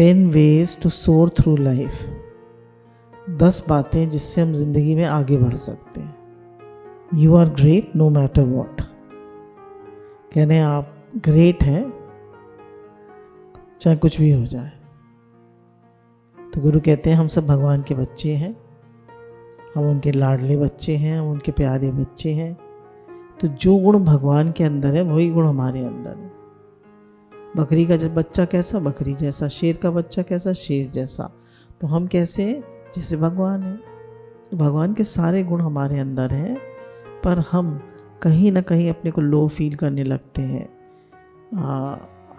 10 ways to soar through life. 10 बातें जिससे हम जिंदगी में आगे बढ़ सकते हैं। You are great no matter what. कह रहे हैं आप ग्रेट हैं चाहे कुछ भी हो जाए। तो गुरु कहते हैं हम सब भगवान के बच्चे हैं, हम उनके लाडले बच्चे हैं, हम उनके प्यारे बच्चे हैं। तो जो गुण भगवान के अंदर है वही गुण हमारे अंदर है। बकरी का जब बच्चा कैसा, बकरी जैसा। शेर का बच्चा कैसा, शेर जैसा। तो हम कैसे हैं, जैसे भगवान हैं। तो भगवान के सारे गुण हमारे अंदर हैं, पर हम कहीं ना कहीं अपने को लो फील करने लगते हैं,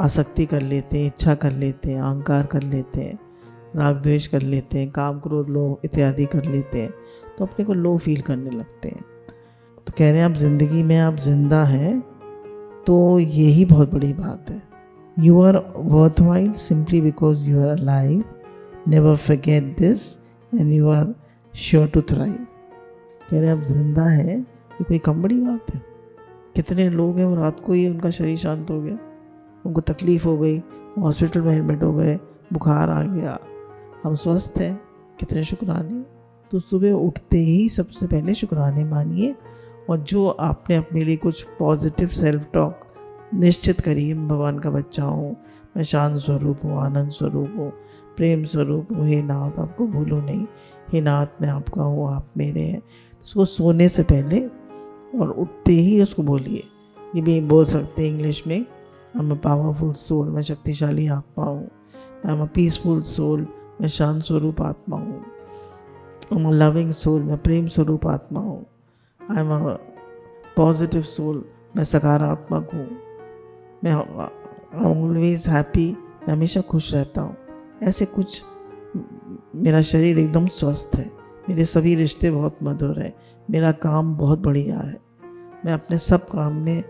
आसक्ति कर लेते हैं, इच्छा कर लेते हैं, अहंकार कर लेते हैं, राग द्वेष कर लेते हैं, काम क्रोध लोभ इत्यादि कर लेते हैं। तो अपने को लो फील करने लगते हैं। तो कह रहे हैं आप ज़िंदगी में आप जिंदा हैं, तो यही बहुत बड़ी बात है। You are worthwhile simply because you are alive. Never forget this and you are sure to thrive. कह रहे आप जिंदा हैं, ये कोई कम बड़ी बात है। कितने लोग हैं वो रात को ही उनका शरीर शांत हो गया, उनको तकलीफ़ हो गई, हॉस्पिटल में एडमिट हो गए, बुखार आ गया, हम स्वस्थ हैं, कितने शुक्राने। तो सुबह उठते ही सबसे पहले शुक्राने मानिए, और जो आपने अपने लिए कुछ पॉजिटिव सेल्फ टॉक निश्चित करिए, मैं भगवान का बच्चा हूँ, मैं शांत स्वरूप हूँ, आनंद स्वरूप हूँ, प्रेम स्वरूप हूँ, हे नाथ आपको भूलो नहीं, हे नाथ मैं आपका हूँ, आप मेरे हैं। उसको सोने से पहले और उठते ही उसको बोलिए। ये भी बोल सकते हैं इंग्लिश में, I am a powerful soul, मैं शक्तिशाली आत्मा हूँ। I am a peaceful soul, मैं शांत स्वरूप आत्मा हूँ। I am a loving soul, मैं प्रेम स्वरूप आत्मा हूँ। I am a positive soul, मैं सकारात्मक हूँ। मैं ऑलवेज हैप्पी, मैं हमेशा खुश रहता हूँ। ऐसे कुछ, मेरा शरीर एकदम स्वस्थ है, मेरे सभी रिश्ते बहुत मधुर हैं, मेरा काम बहुत बढ़िया है, मैं अपने सब काम में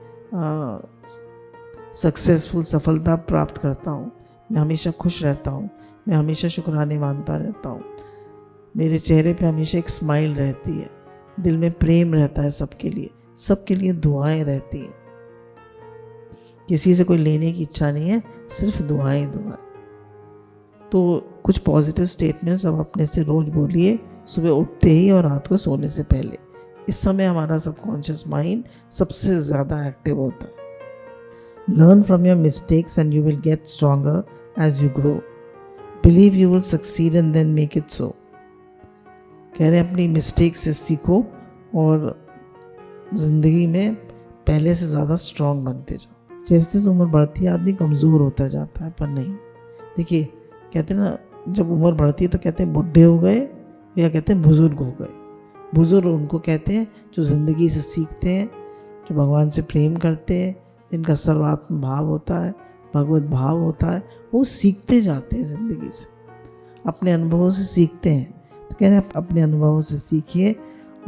सक्सेसफुल सफलता प्राप्त करता हूँ, मैं हमेशा खुश रहता हूँ, मैं हमेशा शुक्राने मानता रहता हूँ, मेरे चेहरे पे हमेशा एक स्माइल रहती है, दिल में प्रेम रहता है सबके लिए दुआएं रहती हैं। किसी से कोई लेने की इच्छा नहीं है, सिर्फ दुआएं। तो कुछ पॉजिटिव स्टेटमेंट्स अब अपने से रोज़ बोलिए, सुबह उठते ही और रात को सोने से पहले। इस समय हमारा सबकॉन्शियस माइंड सबसे ज़्यादा एक्टिव होता है। Learn from your mistakes and you will get stronger as you grow. Believe you will succeed and then make it so. कह रहे हैं अपनी मिस्टेक से सीखो और ज़िंदगी में पहले से ज़्यादा स्ट्रॉन्ग बनते जाओ। जैसे जैसे उम्र बढ़ती है आदमी कमज़ोर होता जाता है, पर नहीं। देखिए कहते हैं ना, जब उम्र बढ़ती है तो कहते हैं बुढ़े हो गए, या कहते हैं बुज़ुर्ग हो गए। बुज़ुर्ग उनको कहते हैं जो ज़िंदगी से सीखते हैं, जो भगवान से प्रेम करते हैं, जिनका सर्वात्म भाव होता है, भगवत भाव होता है, वो सीखते जाते हैं ज़िंदगी से, अपने अनुभवों से सीखते हैं। तो कह रहे हैं अपने अनुभवों से सीखिए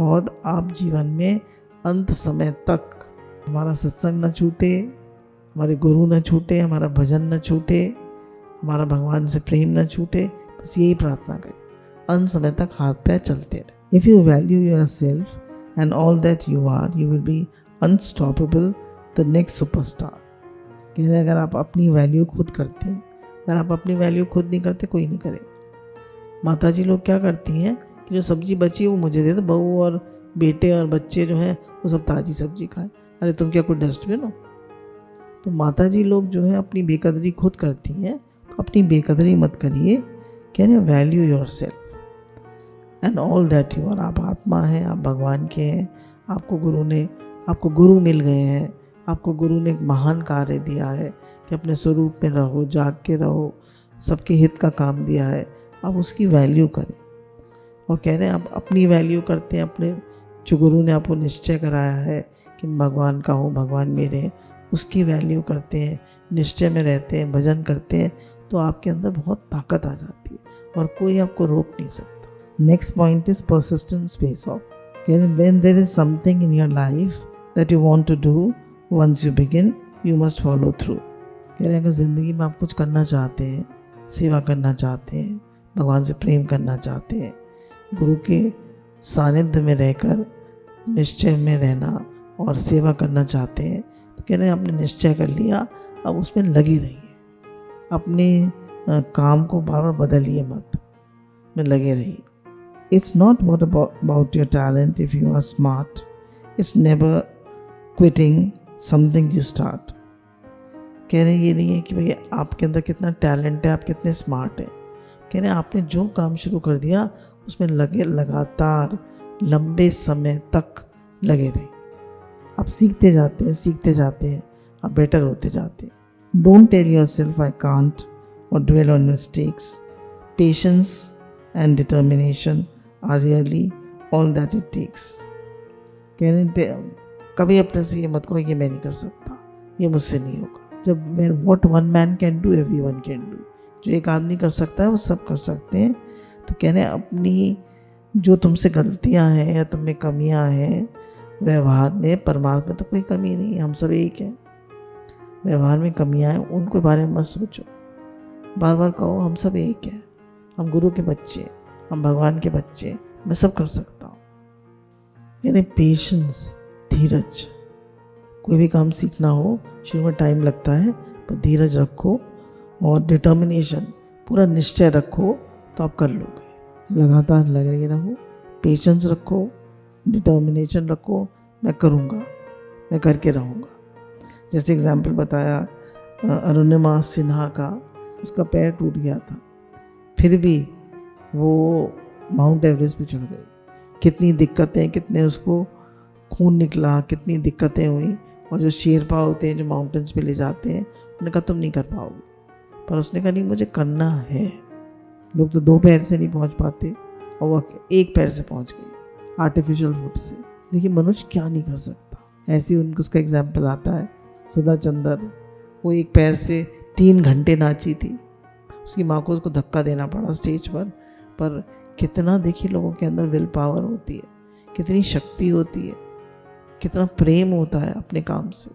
और आप जीवन में अंत समय तक हमारा सत्संग न छूटे, हमारे गुरु न छूटे, हमारा भजन न छूटे, हमारा भगवान से प्रेम न छूटे। बस यही प्रार्थना करिए, अंत समय तक हाथ पैर चलते रहे। If you value yourself and all that you are, you will be unstoppable, the next superstar. कह रहे अगर आप अपनी वैल्यू खुद करते हैं, अगर आप अपनी वैल्यू खुद नहीं करते, कोई नहीं करेगा। माता जी लोग क्या करती हैं कि जो सब्जी बची वो मुझे दे दो, बहू और बेटे और बच्चे जो हैं वो सब ताज़ी सब्जी खाएं। अरे तुम क्या कोई डस्टबिन हो? तो माता जी लोग जो है अपनी बेकदरी खुद करती हैं, तो अपनी बेकदरी मत करिए। कह रहे हैं value yourself and all that you are. आप आत्मा हैं, आप भगवान के हैं, आपको गुरु मिल गए हैं, आपको गुरु ने एक महान कार्य दिया है कि अपने स्वरूप में रहो, जाग के रहो, सबके हित का काम दिया है, आप उसकी वैल्यू करें। और कह रहे हैं आप अपनी वैल्यू करते हैं, अपने जो गुरु ने आपको निश्चय कराया है कि भगवान का हूँ, भगवान मेरे हैं, उसकी वैल्यू करते हैं, निश्चय में रहते हैं, भजन करते हैं, तो आपके अंदर बहुत ताकत आ जाती है और कोई आपको रोक नहीं सकता। Next point is persistence pays off. कह रहे when there is something in your life that you want to do, once you begin you must follow through. कह रहे हैं अगर ज़िंदगी में आप कुछ करना चाहते हैं, सेवा करना चाहते हैं, भगवान से प्रेम करना चाहते हैं, गुरु के सानिध्य में रहकर निश्चय में रहना और सेवा करना चाहते हैं, तो कह रहे हैं आपने निश्चय कर लिया, अब उसमें लगी रहिए। अपने काम को बार बार बदलिए मत, में लगे रहिए। It's not what about your talent if you are smart, it's never quitting something you start. कह रहे ये नहीं है कि भाई आपके अंदर कितना टैलेंट है, आप कितने स्मार्ट हैं। कह रहे आपने जो काम शुरू कर दिया उसमें लगे, लगातार लंबे समय तक लगे रहे। आप सीखते जाते हैं, आप बेटर होते जाते हैं। Don't tell yourself I can't or dwell on mistakes. Patience and determination are really all that it takes. कह रहे कभी अपने से ये मत करो ये मैं नहीं कर सकता, ये मुझसे नहीं होगा। जब मैं what one man can do everyone can do, जो एक आदमी कर सकता है वो सब कर सकते हैं। तो कह रहे अपनी जो तुमसे गलतियां हैं या तुम में कमियां हैं व्यवहार में, परमार्थ में तो कोई कमी नहीं है, हम सब एक हैं। व्यवहार में कमियां हैं उनको बारे में मत सोचो, बार बार कहो हम सब एक हैं, हम गुरु के बच्चे, हम भगवान के बच्चे, मैं सब कर सकता हूँ। यानी पेशेंस, धीरज। कोई भी काम सीखना हो शुरू में टाइम लगता है, पर धीरज रखो और डिटर्मिनेशन, पूरा निश्चय रखो तो आप कर लोगे। लगातार लगे रहो, पेशेंस रखो, डिटर्मिनेशन रखो, मैं करूँगा, मैं करके रहूँगा। जैसे एग्जाम्पल बताया अरुणिमा सिन्हा का, उसका पैर टूट गया था, फिर भी वो माउंट एवरेस्ट पे चढ़ गई। कितनी दिक्कतें, कितने उसको खून निकला, कितनी दिक्कतें हुई। और जो शेरपा होते हैं जो माउंटेन्स पे ले जाते हैं, उन्होंने कहा तुम नहीं कर पाओगे, पर उसने कहा नहीं मुझे करना है। लोग तो 2 पैर से नहीं पहुंच पाते और वो 1 पैर से पहुंच गए आर्टिफिशियल फुट से। देखिए मनुष्य क्या नहीं कर सकता। ऐसे ही उनको उसका एग्जाम्पल आता है सुधा चंद्र, वो 1 पैर से 3 घंटे नाची थी, उसकी माँ को उसको धक्का देना पड़ा स्टेज पर कितना देखिए लोगों के अंदर विल पावर होती है, कितनी शक्ति होती है, कितना प्रेम होता है अपने काम से।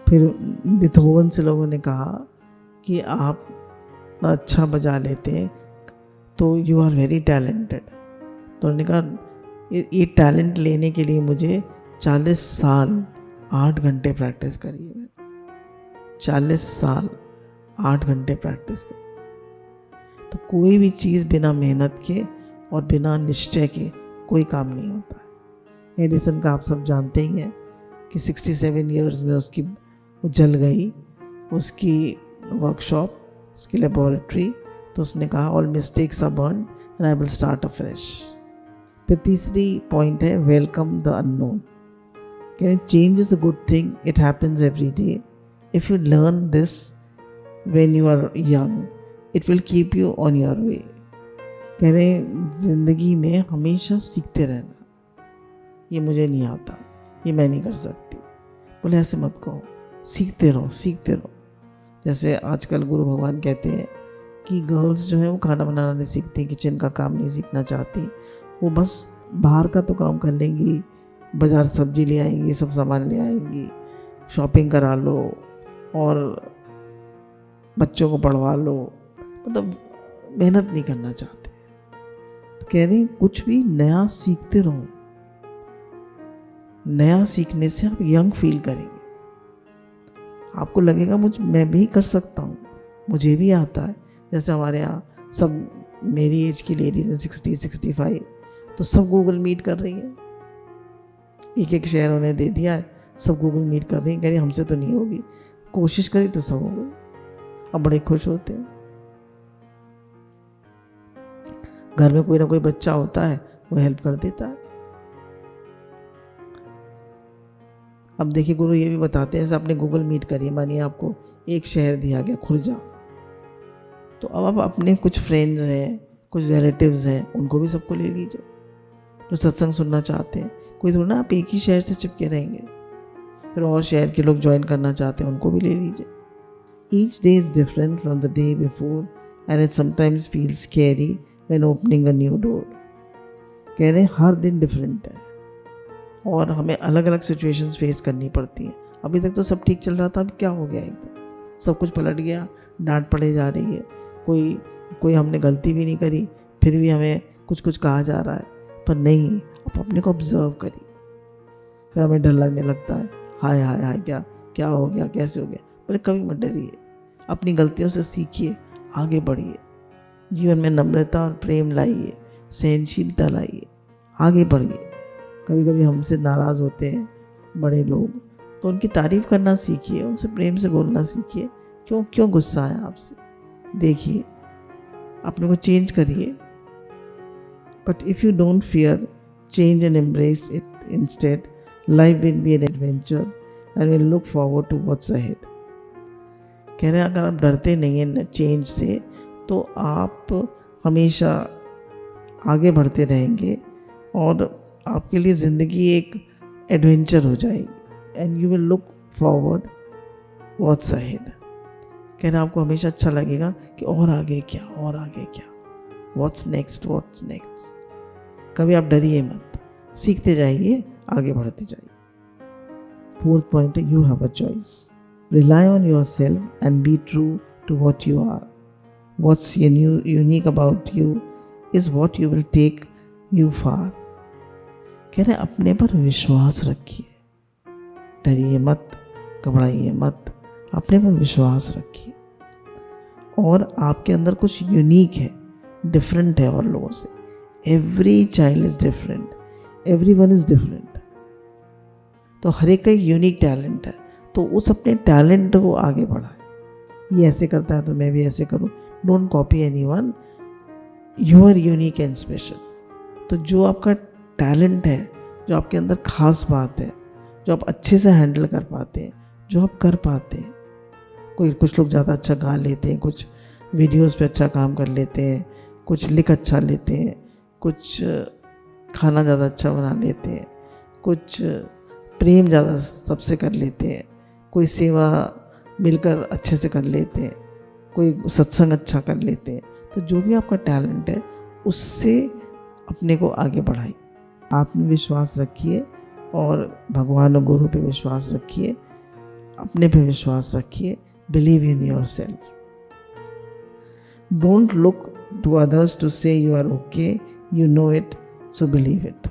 फिर बीथोवन से लोगों ने कहा कि आप अच्छा बजा लेते हैं तो यू आर वेरी टैलेंटेड। तो उन्होंने कहा ये टैलेंट लेने के लिए मुझे 40 साल 8 घंटे प्रैक्टिस करी है। 40 साल 8 घंटे प्रैक्टिस करी। तो कोई भी चीज़ बिना मेहनत के और बिना निश्चय के कोई काम नहीं होता है। एडिसन का आप सब जानते ही हैं कि 67 ईयर्स में उसकी वो जल गई उसकी वर्कशॉप, उसकी लेबोरेटरी। तो उसने कहा all mistakes are burn and I will start afresh. फिर तीसरी पॉइंट है वेलकम द अननोन। कहते change is a good thing, it happens every day. If you learn this when you are young it will keep you on your way. कह रहे ज़िंदगी में हमेशा सीखते रहना, ये मुझे नहीं आता, ये मैं नहीं कर सकती, बोले ऐसे मत कहो, सीखते रहो सीखते रहो। जैसे आजकल गुरु भगवान कहते हैं कि गर्ल्स जो है वो खाना बनाना नहीं सीखती, किचन का काम नहीं सीखना चाहती, वो बस बाहर का तो काम कर लेंगी, बाज़ार सब्जी ले आएंगी, सब सामान ले आएंगी, शॉपिंग करा लो और बच्चों को पढ़वा लो, मतलब मेहनत नहीं करना चाहते। तो कह रहे कुछ भी नया सीखते रहो, नया सीखने से आप यंग फील करेंगे, आपको लगेगा मैं भी कर सकता हूँ, मुझे भी आता है। जैसे हमारे यहाँ सब मेरी एज की लेडीज हैं 60-65, तो सब गूगल मीट कर रही हैं, एक शहर उन्हें दे दिया है, सब गूगल मीट कर रही हैं। कह रही हमसे तो नहीं होगी, कोशिश करी तो सब हो गई, अब बड़े खुश होते हैं। घर में कोई ना कोई बच्चा होता है वो हेल्प कर देता है। अब देखिए गुरु ये भी बताते हैं, जैसे आपने गूगल मीट करी, मानिए आपको एक शहर दिया गया खुर्जा, तो अब आप अपने कुछ फ्रेंड्स हैं, कुछ रिलेटिव्स हैं, उनको भी सबको ले लीजिए जो सत्संग सुनना चाहते हैं। कोई थोड़ा ना आप एक ही शहर से चिपके रहेंगे, फिर और शहर के लोग ज्वाइन करना चाहते हैं उनको भी ले लीजिए। Each day is different from the day before and it sometimes feels scary when opening a new door. कह रहे हैं हर दिन डिफरेंट है और हमें अलग अलग सिचुएशंस फेस करनी पड़ती हैं। अभी तक तो सब ठीक चल रहा था, अब क्या हो गया एकदम, सब कुछ पलट गया, डांट पड़े जा रही है, कोई हमने गलती भी नहीं करी फिर भी हमें कुछ कुछ कहा जा रहा है। पर नहीं, आप अपने को ऑब्जर्व करिए, फिर हमें डर लगने लगता है, हाय हाय हाय क्या हो गया, कैसे हो गया। बोले कभी मत डरिए, अपनी गलतियों से सीखिए, आगे बढ़िए, जीवन में नम्रता और प्रेम लाइए, सहनशीलता लाइए, आगे बढ़िए। कभी कभी हमसे नाराज़ होते हैं बड़े लोग, तो उनकी तारीफ़ करना सीखिए, उनसे प्रेम से बोलना सीखिए। क्यों गुस्सा है आपसे, देखिए, अपने को चेंज करिए। But if you don't fear change and embrace it instead, life will be an adventure and will look forward to what's ahead. कह रहे हैं अगर आप डरते नहीं हैं चेंज से, तो आप हमेशा आगे बढ़ते रहेंगे और आपके लिए ज़िंदगी एक एडवेंचर हो जाएगी and you will look forward what's ahead. कह रहे हैं आपको हमेशा अच्छा लगेगा कि और आगे क्या, और आगे क्या, व्हाट्स नेक्स्ट, व्हाट्स नेक्स्ट। कभी आप डरिए मत, सीखते जाइए, आगे बढ़ते जाइए। फोर्थ पॉइंट है, you have a choice. Rely on yourself and be true to what you are. What's unique about you is what you will take you far. कह रहे अपने पर विश्वास रखिए, डरिए मत, घबराइए मत, अपने पर विश्वास रखिए। और आपके अंदर कुछ यूनिक है, डिफरेंट है और लोगों से। Every child is different, every one is different. तो हर एक का एक यूनिक टैलेंट है, तो उस अपने टैलेंट को आगे बढ़ाए। ये ऐसे करता है तो मैं भी ऐसे करूँ। Don't copy anyone, you are unique and special. तो जो आपका टैलेंट है, जो आपके अंदर खास बात है, जो आप अच्छे से हैंडल कर पाते हैं, जो आप कर पाते हैं। कुछ लोग ज़्यादा अच्छा गा लेते हैं, कुछ वीडियोस पे अच्छा काम कर लेते हैं, कुछ लिख अच्छा लेते हैं, कुछ खाना ज़्यादा अच्छा बना लेते हैं, कुछ प्रेम ज़्यादा सबसे कर लेते हैं, कोई सेवा मिलकर अच्छे से कर लेते हैं, कोई सत्संग अच्छा कर लेते हैं। तो जो भी आपका टैलेंट है उससे अपने को आगे बढ़ाइए। आत्मविश्वास रखिए और भगवान और गुरु पे विश्वास रखिए, अपने पे विश्वास रखिए। Believe in yourself. Don't look to others to say you are okay, you know it, so believe it.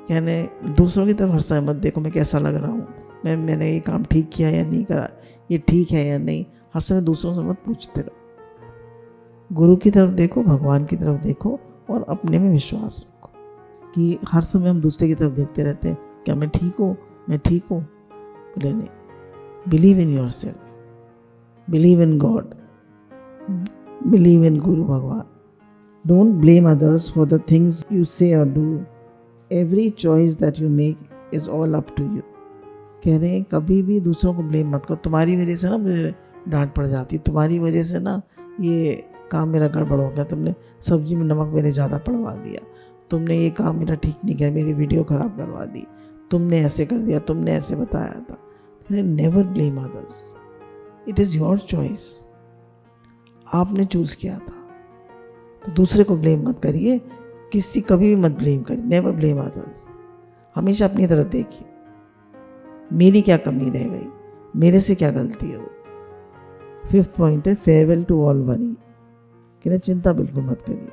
यानी दूसरों की तरफ हर समय मत देखो मैं कैसा लग रहा हूँ, मैंने ये काम ठीक किया या नहीं करा, ये ठीक है या नहीं। हर समय दूसरों से मत पूछते रहो। गुरु की तरफ देखो, भगवान की तरफ देखो और अपने में विश्वास रखो। कि हर समय हम दूसरे की तरफ देखते रहते हैं, क्या मैं ठीक हूँ, मैं ठीक हूँ। बोले नहीं, believe in yourself, believe in God, believe in guru bhagwan. Don't blame others for the things you say और do, every choice that you make is all up to you. कह रहे हैं कभी भी दूसरों को ब्लेम मत करो। तुम्हारी वजह से ना मुझे डांट पड़ जाती, तुम्हारी वजह से ना ये काम मेरा गड़बड़ हो गया, तुमने सब्जी में नमक मेरे ज़्यादा पड़वा दिया, तुमने ये काम मेरा ठीक नहीं किया, मेरी वीडियो ख़राब करवा दी, तुमने ऐसे कर दिया, तुमने ऐसे बताया था। Never blame others, it is your choice, आपने चूज़ किया था। तो दूसरे को ब्लेम मत करिए, किसी कभी भी मत ब्लेम करिए। Never blame others. हमेशा अपनी तरफ देखिए, मेरी क्या कमी रह गई, मेरे से क्या गलती है। फिफ्थ पॉइंट है, फेयरवेल टू ऑल वरी। कि ना चिंता बिल्कुल मत करिए,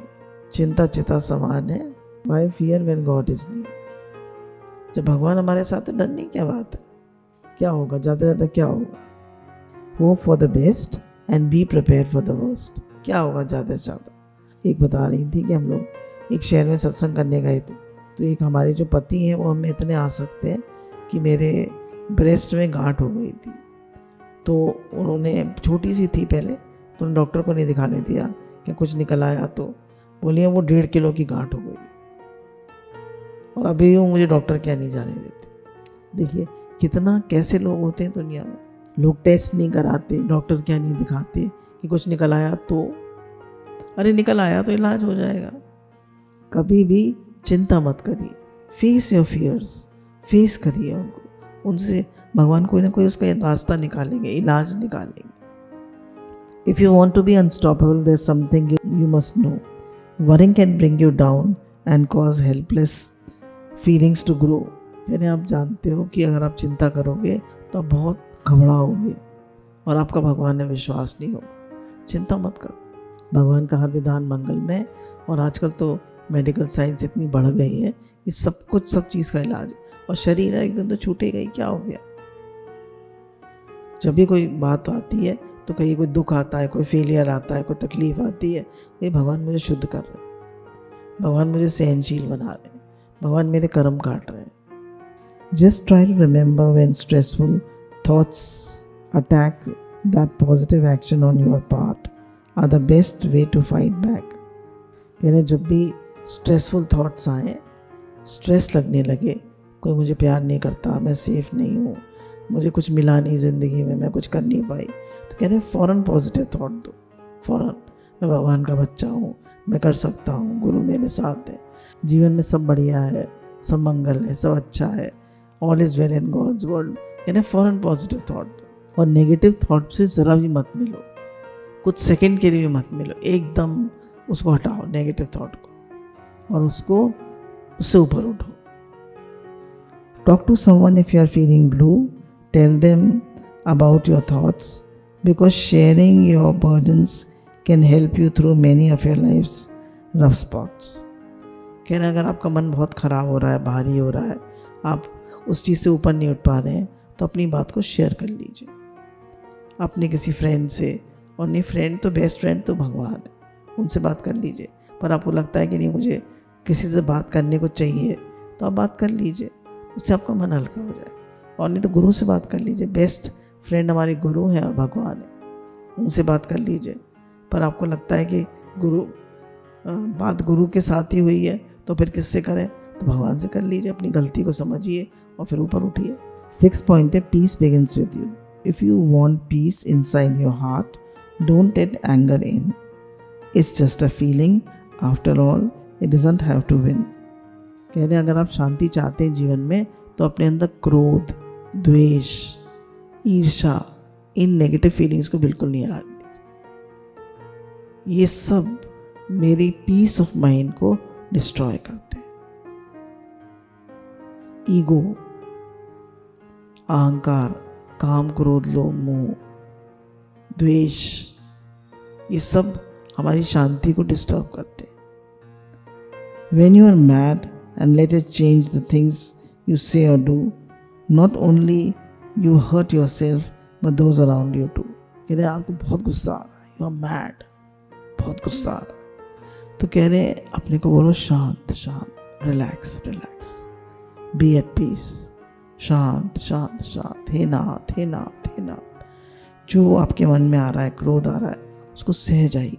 चिंता चिता समान है। Why fear when God is near. जब भगवान हमारे साथ है, डरने की क्या बात है, क्या होगा, ज़्यादा से ज़्यादा क्या होगा। Hope for the best and be prepare for the worst. क्या होगा ज़्यादा से ज़्यादा। एक बता रही थी कि हम लोग एक शहर में सत्संग करने गए थे, तो एक हमारे जो पति हैं वो हमें इतने आ सकते हैं कि मेरे ब्रेस्ट में गांठ हो गई थी। तो उन्होंने, छोटी सी थी पहले, तो उन्होंने डॉक्टर को नहीं दिखाने दिया कि कुछ निकल आया, तो बोलिए वो 1.5 किलो की गांठ हो गई और अभी भी वो मुझे डॉक्टर क्या नहीं जाने देते। देखिए कितना, कैसे लोग होते हैं दुनिया में। लोग टेस्ट नहीं कराते, डॉक्टर क्या नहीं दिखाते कि कुछ निकल आया तो, अरे निकल आया तो इलाज हो जाएगा। कभी भी चिंता मत करिए, फेस योर फियर्स, फेस करिए उनको, उनसे भगवान कोई ना कोई उसका रास्ता निकालेंगे, इलाज निकालेंगे। If you want to be unstoppable, there's something you must know. Worrying can bring you down and cause helpless feelings to grow. यानी आप जानते हो कि अगर आप चिंता करोगे तो आप बहुत घबराओगे और आपका भगवान में विश्वास नहीं होगा। चिंता मत करो, भगवान का हर विधान मंगलमय है। और आजकल तो मेडिकल साइंस इतनी बढ़ गई है, इस सब चीज़ का इलाज है। और शरीर एक दिन तो छूटेगा ही, क्या हो गया। जब भी कोई बात आती है तो कहीं कोई दुख आता है, कोई फेलियर आता है, कोई तकलीफ आती है, कहीं भगवान मुझे शुद्ध कर रहे हैं, भगवान मुझे सहनशील बना रहे हैं, भगवान मेरे कर्म काट रहे हैं. Just try to remember when stressful thoughts attack that positive action on your part are the best way to fight back. कहने जब भी स्ट्रेसफुल थॉट्स आए, स्ट्रेस लगने लगे, कोई मुझे प्यार नहीं करता, मैं सेफ नहीं हूँ, मुझे कुछ मिला नहीं ज़िंदगी में, मैं कुछ कर नहीं पाई, तो कह रहे फ़ौरन पॉजिटिव थॉट दो. फ़ौरन मैं भगवान का बच्चा हूँ, मैं कर सकता हूँ, गुरु मेरे साथ है, जीवन में सब बढ़िया है, सब मंगल है, सब अच्छा है, all is well in God's world. कह रहे फ़ौरन पॉजिटिव थॉट दो. और नेगेटिव थॉट से ज़रा भी मत मिलो, कुछ सेकंड के लिए भी मत मिलो, एकदम उसको हटाओ नेगेटिव थॉट को, और उससे ऊपर उठो. Talk to someone if you are feeling blue. Tell them about your thoughts because sharing your burdens can help you through many of your life's rough spots. कह रहे अगर आपका मन बहुत ख़राब हो रहा है, भारी हो रहा है, आप उस चीज़ से ऊपर नहीं उठ पा रहे हैं, तो अपनी बात को शेयर कर लीजिए अपने किसी फ्रेंड से. और नहीं फ्रेंड तो बेस्ट फ्रेंड तो भगवान है, उनसे बात कर लीजिए. पर आपको लगता है कि नहीं मुझे किसी से बात करने को चाहिए, तो आप बात कर लीजिए, उससे आपका मन हल्का हो जाए. और नहीं तो गुरु से बात कर लीजिए. बेस्ट फ्रेंड हमारे गुरु हैं और भगवान है, उनसे बात कर लीजिए. पर आपको लगता है कि बात गुरु के साथ ही हुई है, तो फिर किससे करें, तो भगवान से कर लीजिए. अपनी गलती को समझिए और फिर ऊपर उठिए. 6 पॉइंट है, peace begins with you. If you want peace inside your heart, don't let anger in. It's just a feeling, after all it doesn't have to win. कह रहे हैं अगर आप शांति चाहते हैं जीवन में, तो अपने अंदर क्रोध, द्वेष, ईर्ष्या, इन नेगेटिव फीलिंग्स को बिल्कुल नहीं आने दीजिए. ये सब मेरी पीस ऑफ माइंड को डिस्ट्रॉय करते हैं. ईगो, अहंकार, काम, क्रोध, लोभ, मोह, द्वेष, ये सब हमारी शांति को डिस्टर्ब करते हैं. When you are mad and let it change the things you say or do, not only you hurt yourself but those around you too. कह रहे आपको बहुत गुस्सा आ रहा है, you are mad, बहुत गुस्सा आ रहा है, तो कह रहे अपने को बोलो शांत शांत, relax relax, be at peace, शांत शांत शांत. हे नाथ हे नाथ हे नाथ. जो आपके मन में आ रहा है, क्रोध आ रहा है, उसको सह जाइए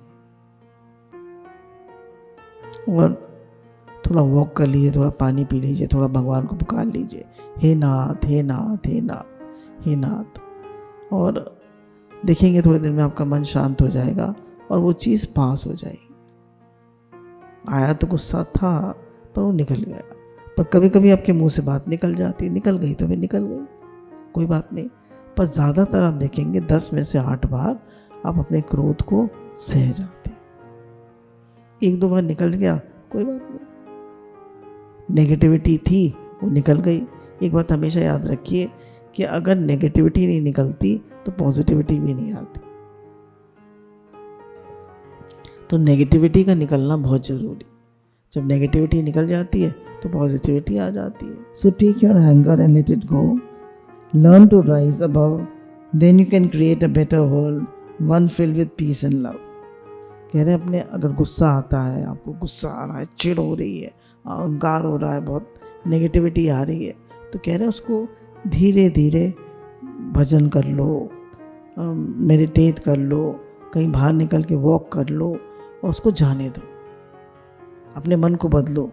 और थोड़ा वॉक कर लीजिए, थोड़ा पानी पी लीजिए, थोड़ा भगवान को पुकार लीजिए, हे नाथ हे नाथ हे नाथ हे नाथ. और देखेंगे थोड़ी देर में आपका मन शांत हो जाएगा और वो चीज़ पास हो जाएगी. आया तो गुस्सा था पर वो निकल गया. पर कभी कभी आपके मुंह से बात निकल जाती, निकल गई तो फिर निकल गई, कोई बात नहीं. पर ज़्यादातर आप देखेंगे 10 में से 8 बार आप अपने क्रोध को सह जाते हैं. 1-2 बार निकल गया, कोई बात नहीं, नेगेटिविटी थी वो निकल गई. एक बात हमेशा याद रखिए कि अगर नेगेटिविटी नहीं निकलती तो पॉजिटिविटी भी नहीं आती. तो नेगेटिविटी का निकलना बहुत ज़रूरी. जब नेगेटिविटी निकल जाती है तो पॉजिटिविटी आ जाती है. So take your anger and let it go. Learn to rise above, then you can create a better world, one filled with peace and love. कह रहे हैं अपने अगर गुस्सा आता है, आपको गुस्सा आ रहा है, चिढ़ हो रही है, अहंकार हो रहा है, बहुत नेगेटिविटी आ रही है, तो कह रहे हैं उसको धीरे धीरे भजन कर लो, मेडिटेट कर लो, कहीं बाहर निकल के वॉक कर लो और उसको जाने दो, अपने मन को बदलो.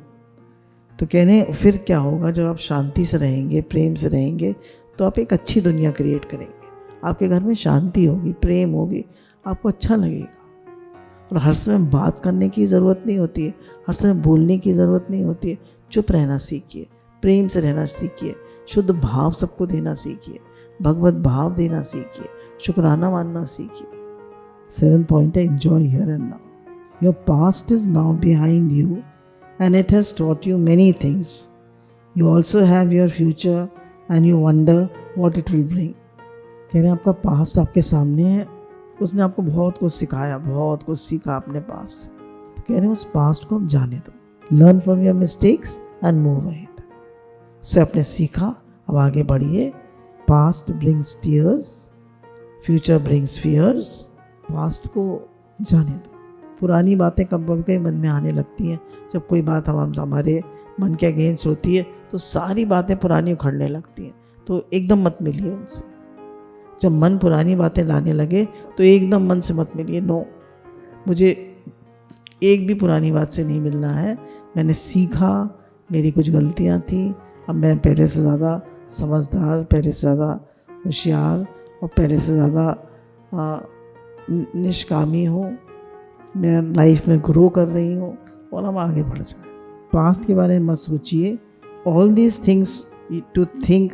तो कह रहे हैं फिर क्या होगा, जब आप शांति से रहेंगे, प्रेम से रहेंगे, तो आप एक अच्छी दुनिया क्रिएट करेंगे. आपके घर में शांति होगी, प्रेम होगी, आपको अच्छा लगेगा. और हर समय बात करने की ज़रूरत नहीं होती है, हर समय बोलने की ज़रूरत नहीं होती है. चुप रहना सीखिए, प्रेम से रहना सीखिए, शुद्ध भाव सबको देना सीखिए, भगवत भाव देना सीखिए, शुक्राना मानना सीखिए. 7th पॉइंट है, enjoy here and now. Your past is now behind you and it has taught you many things. You also have your future and you wonder what it will bring. कह रहे हैं आपका past आपके सामने है, उसने आपको बहुत कुछ सिखाया, बहुत कुछ सीखा अपने पास से. तो कह रहे हैं उस पास्ट को आप जाने दो. Learn from your mistakes and move ahead. उससे आपने सीखा, अब आगे बढ़िए. Past brings tears, future brings fears. Past को जाने दो। पुरानी बातें कभी कभी मन में आने लगती हैं। जब कोई बात हमारे मन के अगेंस्ट होती है तो सारी बातें पुरानी उखड़ने लगती हैं, तो एकदम मत मिलिए उनसे। जब मन पुरानी बातें लाने लगे तो एकदम मन से मत मिलिए। नो, मुझे एक भी पुरानी बात से नहीं मिलना है। मैंने सीखा, मेरी कुछ गलतियाँ थी, अब मैं पहले से ज़्यादा समझदार, पहले से ज़्यादा होशियार और पहले से ज़्यादा निष्कामी हूँ। मैं लाइफ में ग्रो कर रही हूँ और हम आगे बढ़ जाए। पास्ट के बारे में मत सोचिए। All these things to think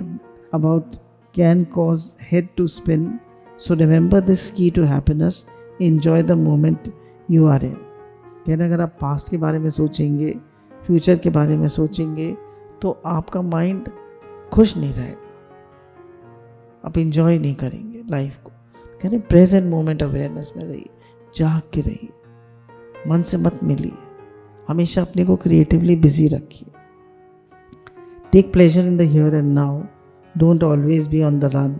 about can cause head to spin, so remember this key to happiness, enjoy the moment you are in. कहना, अगर आप पास्ट के बारे में सोचेंगे, फ्यूचर के बारे में सोचेंगे तो आपका माइंड खुश नहीं रहेगा, आप इंजॉय नहीं करेंगे लाइफ को। कह रहे प्रेजेंट मोमेंट अवेयरनेस में रहिए, जाग के रहिए, मन से मत मिलिए, हमेशा अपने को क्रिएटिवली बिजी रखिए। Take pleasure in the here and now, don't always be on the run,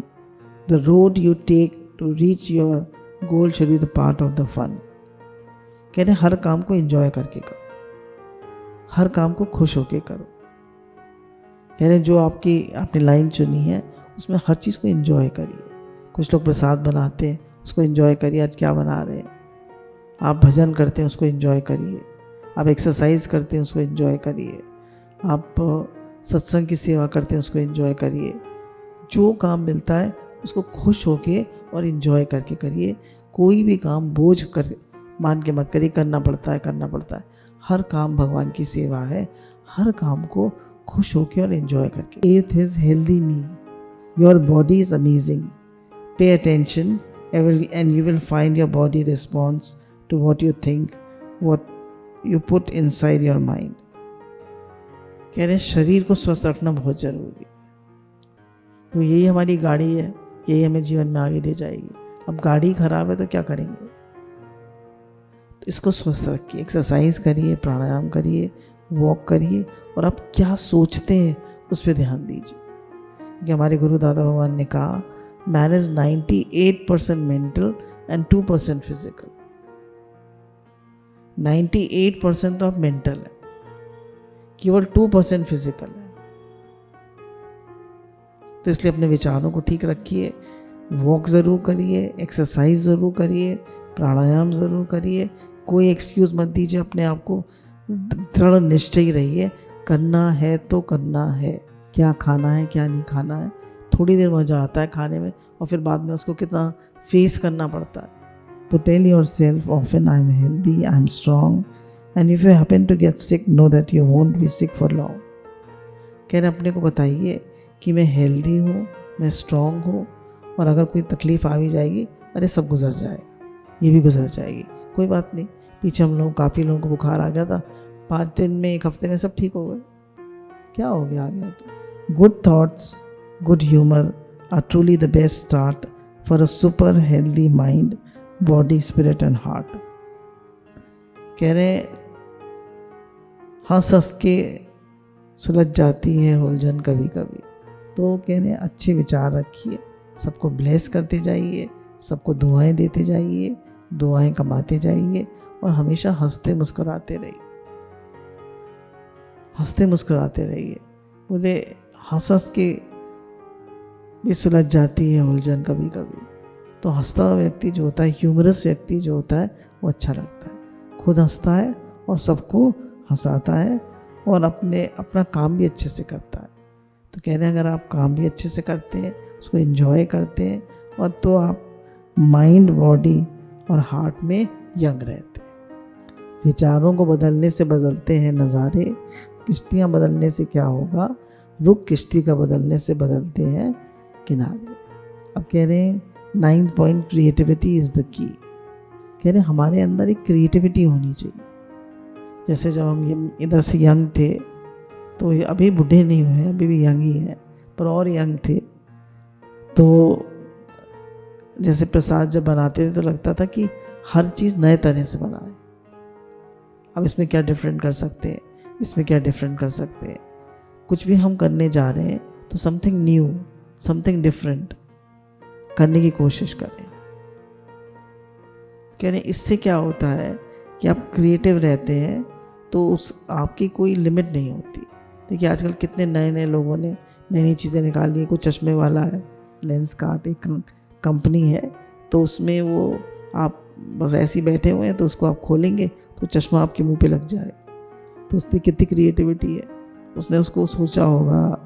the road you take to reach your goal should be the part of the fun. कह रहे हर काम को एंजॉय करके करो, हर काम को खुश होके करो। कह रहे जो आपने लाइन चुनी है उसमें हर चीज़ को एंजॉय करिए। कुछ लोग प्रसाद बनाते हैं, उसको एंजॉय करिए, आज क्या बना रहे हैं। आप भजन करते हैं, उसको एंजॉय करिए। आप एक्सरसाइज करते हैं, उसको एंजॉय करिए। आप सत्संग की सेवा करते हैं, उसको एंजॉय करिए। जो काम मिलता है उसको खुश होके और एंजॉय करके करिए। कोई भी काम बोझ कर मान के मत करिए, करना पड़ता है। हर काम भगवान की सेवा है, हर काम को खुश होके और एंजॉय करके। एथ is healthy me, your body is amazing, pay attention and you will find your body response to what you think, what you put inside your mind. कह रहे हैं शरीर को स्वस्थ रखना बहुत जरूरी है, तो यही हमारी गाड़ी है, यही हमें जीवन में आगे ले जाएगी। अब गाड़ी खराब है तो क्या करेंगे, तो इसको स्वस्थ रखिए, एक्सरसाइज करिए, प्राणायाम करिए, वॉक करिए, और आप क्या सोचते हैं उस पर ध्यान दीजिए। क्योंकि हमारे गुरु दादा भगवान ने कहा man is 98% mental and 2% physical. 98% तो आप मेंटल है, केवल 2% फिजिकल है। तो इसलिए अपने विचारों को ठीक रखिए, वॉक ज़रूर करिए, एक्सरसाइज ज़रूर करिए, प्राणायाम ज़रूर करिए। कोई एक्सक्यूज़ मत दीजिए अपने आप को, दृढ़ निश्चय रहिए, करना है तो करना है। क्या खाना है क्या नहीं खाना है, थोड़ी देर मज़ा आता है खाने में और फिर बाद में उसको कितना फेस करना पड़ता है। तो tell yourself often I am healthy, I am strong, and if you happen to get sick know that you won't be sick for long. कह रहे अपने को बताइए कि मैं हेल्दी हूँ, मैं स्ट्रॉन्ग हूँ, और अगर कोई तकलीफ़ आ भी जाएगी, अरे सब गुजर जाएगा, ये भी गुजर जाएगी, कोई बात नहीं। पीछे हम लोग काफ़ी लोगों को बुखार आ गया था, 5 दिन में 1 हफ्ते में सब ठीक हो गए। क्या हो गया, आ गया तो। Good thoughts, good humour are truly the best start for a super healthy mind, body, spirit and heart. कह रहे हंस हंस के सुलझ जाती है उलझन कभी कभी। तो कह रहे अच्छे विचार रखिए, सबको ब्लेस करते जाइए, सबको दुआएं देते जाइए, दुआएं कमाते जाइए, और हमेशा हंसते मुस्कुराते रहिए, हंसते मुस्कुराते रहिए। बोले हंस हंस के भी सुलझ जाती है उलझन कभी कभी। तो हंसता हुआ व्यक्ति जो होता है, ह्यूमरस व्यक्ति जो होता है, वो अच्छा लगता है, खुद हंसता है और सबको हंसाता है, और अपना काम भी अच्छे से करता है। तो कह रहे हैं अगर आप काम भी अच्छे से करते हैं, उसको एंजॉय करते हैं, और तो आप माइंड, बॉडी और हार्ट में यंग रहते हैं। विचारों को बदलने से बदलते हैं नज़ारे, किश्तियाँ बदलने से क्या होगा, रुख किश्ती का बदलने से बदलते हैं किनारे। अब कह रहे हैं 9th point, creativity is the key. कह रहे हैं हमारे अंदर एक क्रिएटिविटी होनी चाहिए। जैसे जब हम इधर से यंग थे, तो अभी बूढ़े नहीं हुए, अभी भी यंग ही हैं, पर और यंग थे। तो जैसे प्रसाद जब बनाते थे तो लगता था कि हर चीज़ नए तरह से बनाए, अब इसमें क्या डिफरेंट कर सकते हैं, इसमें क्या डिफरेंट कर सकते हैं। कुछ भी हम करने जा रहे हैं तो समथिंग न्यू, समथिंग डिफरेंट करने की कोशिश करें। कह रहे इससे क्या होता है कि आप क्रिएटिव रहते हैं तो उस आपकी कोई लिमिट नहीं होती। देखिए आजकल कितने नए नए लोगों ने नई नई चीज़ें निकाली हैं। कोई चश्मे वाला है, लेंस कार्ट एक कंपनी है, तो उसमें वो आप बस ऐसे ही बैठे हुए हैं तो उसको आप खोलेंगे तो चश्मा आपके मुंह पे लग जाए। तो उसकी कितनी क्रिएटिविटी है, उसने उसको सोचा होगा,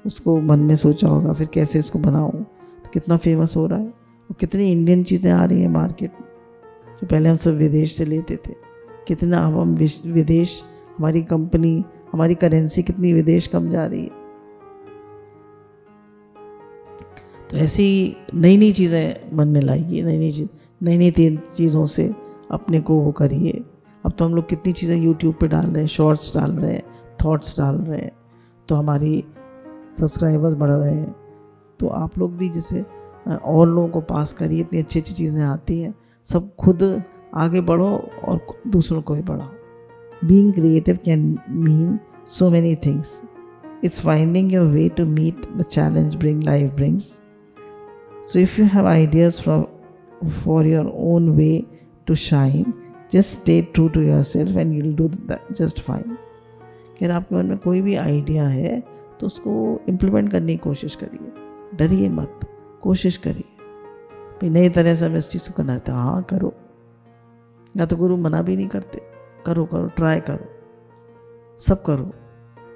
उसको मन में सोचा होगा फिर कैसे इसको बनाऊं, तो कितना फेमस हो रहा है। और कितनी इंडियन चीज़ें आ रही हैं मार्केट में जो पहले हम सब विदेश से लेते थे। कितना हम विदेश, हमारी कंपनी, हमारी करेंसी कितनी विदेश कम जा रही है। तो ऐसी नई नई चीज़ें मन में लाइए, नई नई चीज़ों से अपने को वो करिए। अब तो हम लोग कितनी चीज़ें यूट्यूब पे डाल रहे हैं, शॉर्ट्स डाल रहे हैं, थॉट्स डाल रहे हैं, तो हमारी सब्सक्राइबर्स बढ़ रहे हैं। तो आप लोग भी जैसे और लोगों को पास करिए, इतनी अच्छी अच्छी चीज़ें आती हैं। सब खुद आगे बढ़ो और दूसरों को भी बढ़ाओ। Being creative can mean so many things. It's finding your way to meet the challenge life brings. So if you have ideas for your own way to shine, just stay true to yourself and you'll do that just fine. अगर आपके मन में कोई भी idea है तो उसको implement करने की कोशिश करिए, डरिए मत, कोशिश करिए। भाई नई तरह से हमें इस चीज़ को करना है, हाँ करो, या तो गुरु मना भी नहीं करते, करो करो, ट्राई करो, सब करो,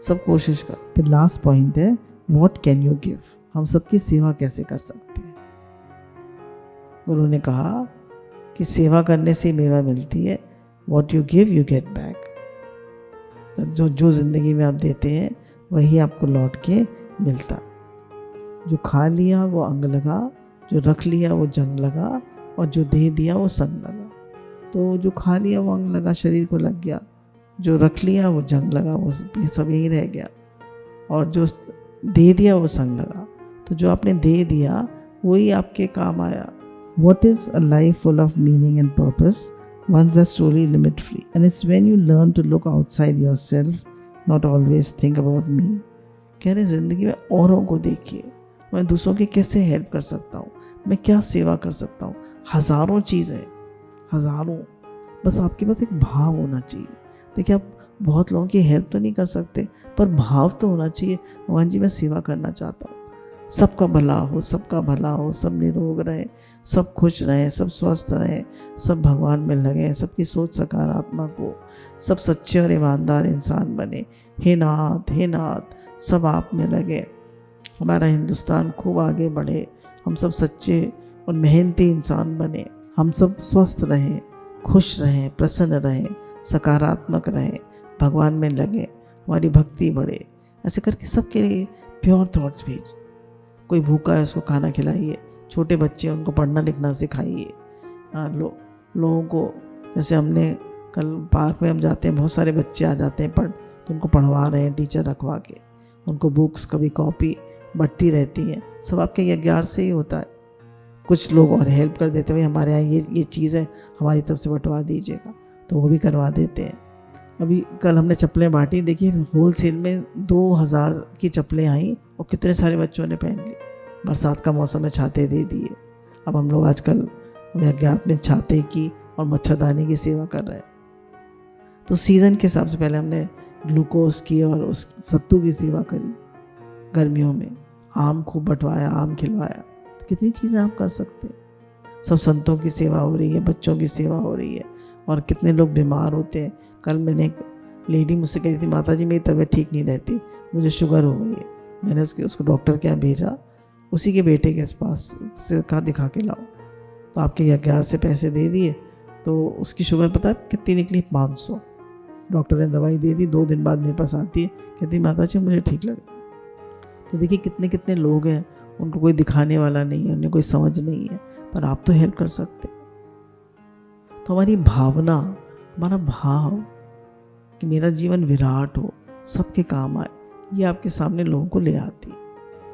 सब कोशिश करो। फिर लास्ट पॉइंट है व्हाट कैन यू गिव, हम सबकी सेवा कैसे कर सकते हैं। गुरु ने कहा कि सेवा करने से मेवा मिलती है, what you give you get back. जो ज़िंदगी में आप देते हैं वही आपको लौट के मिलता। जो खा लिया वो अंग लगा, जो रख लिया वो जंग लगा, और जो दे दिया वो संग लगा। तो जो खा लिया वो अंग लगा, शरीर को लग गया, जो रख लिया वो जंग लगा, वो सब यही रह गया, और जो दे दिया वो संग लगा। तो जो आपने दे दिया वही आपके काम आया। What is a life full of meaning and purpose? One's that's truly limit free. And it's when you learn to look outside yourself, not always think about me. कह रहे ज़िंदगी में औरों को देखिए, मैं दूसरों की कैसे हेल्प कर सकता हूँ, मैं क्या सेवा कर सकता हूँ। हज़ारों चीज़ें, हज़ारों, बस आपके पास एक भाव होना चाहिए। देखिए आप बहुत लोगों की हेल्प तो नहीं कर सकते, पर भाव तो होना चाहिए, भगवान जी मैं सेवा करना चाहता हूँ, सबका भला हो, सबका भला हो, सब निरोग रहे, सब खुश रहे, सब स्वस्थ रहे, सब भगवान में लगे, सबकी सोच सकारात्मक हो, सब सच्चे और ईमानदार इंसान बने। हे नाथ सब आप में लगे, हमारा हिंदुस्तान खूब आगे बढ़े, हम सब सच्चे और मेहनती इंसान बने, हम सब स्वस्थ रहें, खुश रहें, प्रसन्न रहें, सकारात्मक रहें, भगवान में लगे, हमारी भक्ति बढ़े। ऐसे करके सबके लिए प्योर थॉट्स भेज। कोई भूखा है उसको खाना खिलाइए, छोटे बच्चे उनको पढ़ना लिखना सिखाइए। लोगों को जैसे हमने कल पार्क में हम जाते हैं, बहुत सारे बच्चे आ जाते हैं तो उनको पढ़वा रहे हैं टीचर रखवा के, उनको बुक्स कभी कॉपी बढ़ती रहती हैं। सब आपके यज्ञार से ही होता है। कुछ लोग और हेल्प कर देते हैं, हमारे यहाँ ये चीज़ है, हमारी तरफ से बंटवा दीजिएगा, तो वो भी करवा देते हैं। अभी कल हमने चप्पलें बांटी, देखिए होल सेल में 2000 की चप्पलें आई और कितने सारे बच्चों ने पहन ली। बरसात का मौसम में छाते दे दिए। अब हम लोग आजकल अज्ञात में छाते की और मच्छरदानी की सेवा कर रहे हैं। तो सीज़न के हिसाब से पहले हमने ग्लूकोज की और उस सत्तू की सेवा करी। गर्मियों में आम खूब बंटवाया, आम खिलवाया। तो कितनी चीज़ें आप कर सकते हैं। सब संतों की सेवा हो रही है, बच्चों की सेवा हो रही है, और कितने लोग बीमार होते हैं। कल मैंने एक लेडी मुझसे कही थी, माता जी मेरी तबीयत ठीक नहीं रहती, मुझे शुगर हो गई है। मैंने उसको डॉक्टर के यहाँ भेजा, उसी के बेटे के पास से कहा दिखा के लाओ। तो आपके 11 से पैसे दे दिए, तो उसकी शुगर पता है कितनी निकली? 500। डॉक्टर ने दवाई दे दी, 2 दिन बाद मेरे पास आती है, कहती माता जी मुझे ठीक लगा। तो देखिए कितने कितने लोग हैं, उनको कोई दिखाने वाला नहीं है, उन्हें कोई समझ नहीं है, पर आप तो हेल्प कर सकते। तो हमारी भावना, हमारा भाव कि मेरा जीवन विराट हो, सबके काम आए, ये आपके सामने लोगों को ले आती है।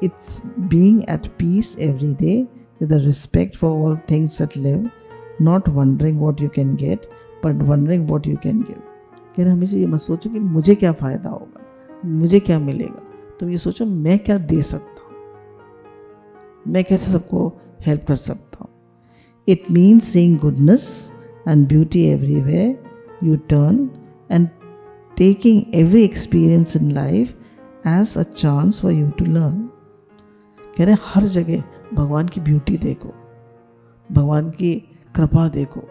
It's being at peace every day with a respect for all things that live, not wondering what you can get, but wondering what you can give. कह रहे हमेशा ये मत सोचो कि मुझे क्या फ़ायदा होगा, मुझे क्या मिलेगा। तुम ये सोचो मैं क्या दे सकता हूँ, मैं कैसे सबको हेल्प कर सकता हूँ। It means seeing goodness and beauty everywhere U turn and taking every experience in life as a chance for you to learn। कह रहे हर जगह भगवान की ब्यूटी देखो, भगवान की कृपा देखो,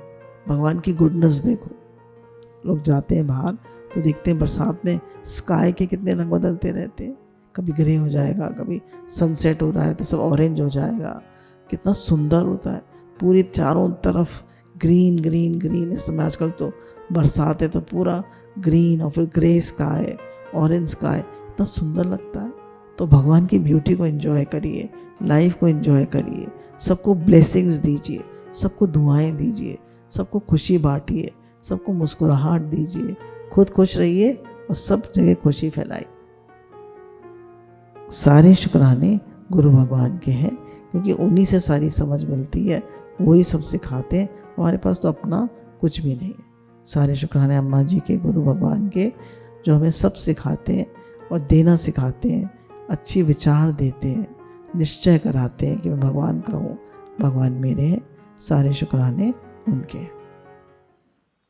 भगवान की गुडनेस देखो। लोग जाते हैं बाहर तो देखते हैं बरसात में स्काई के कितने रंग बदलते रहते हैं, कभी ग्रे हो जाएगा, कभी सनसेट हो रहा है तो सब ऑरेंज हो जाएगा, कितना सुंदर होता है। पूरी चारों तरफ ग्रीन ग्रीन ग्रीन। इस समय आजकल तो बरसात है तो पूरा ग्रीन और फिर ग्रे स्काई, ऑरेंज स्काई, इतना सुंदर लगता है। तो भगवान की ब्यूटी को एंजॉय करिए, लाइफ को एंजॉय करिए, सबको ब्लेसिंग्स दीजिए, सबको दुआएं दीजिए, सबको खुशी बांटिए, सबको मुस्कुराहट दीजिए, खुद खुश रहिए और सब जगह खुशी फैलाइए। सारे शुक्राने गुरु भगवान के हैं, क्योंकि उन्हीं से सारी समझ मिलती है, वही सब सिखाते हैं। हमारे पास तो अपना कुछ भी नहीं है। सारे शुक्राने अम्मा जी के, गुरु भगवान के, जो हमें सब सिखाते हैं और देना सिखाते हैं, अच्छी विचार देते हैं, निश्चय कराते हैं कि मैं भगवान का हूँ, भगवान मेरे हैं। सारे शुक्राने उनके हैं।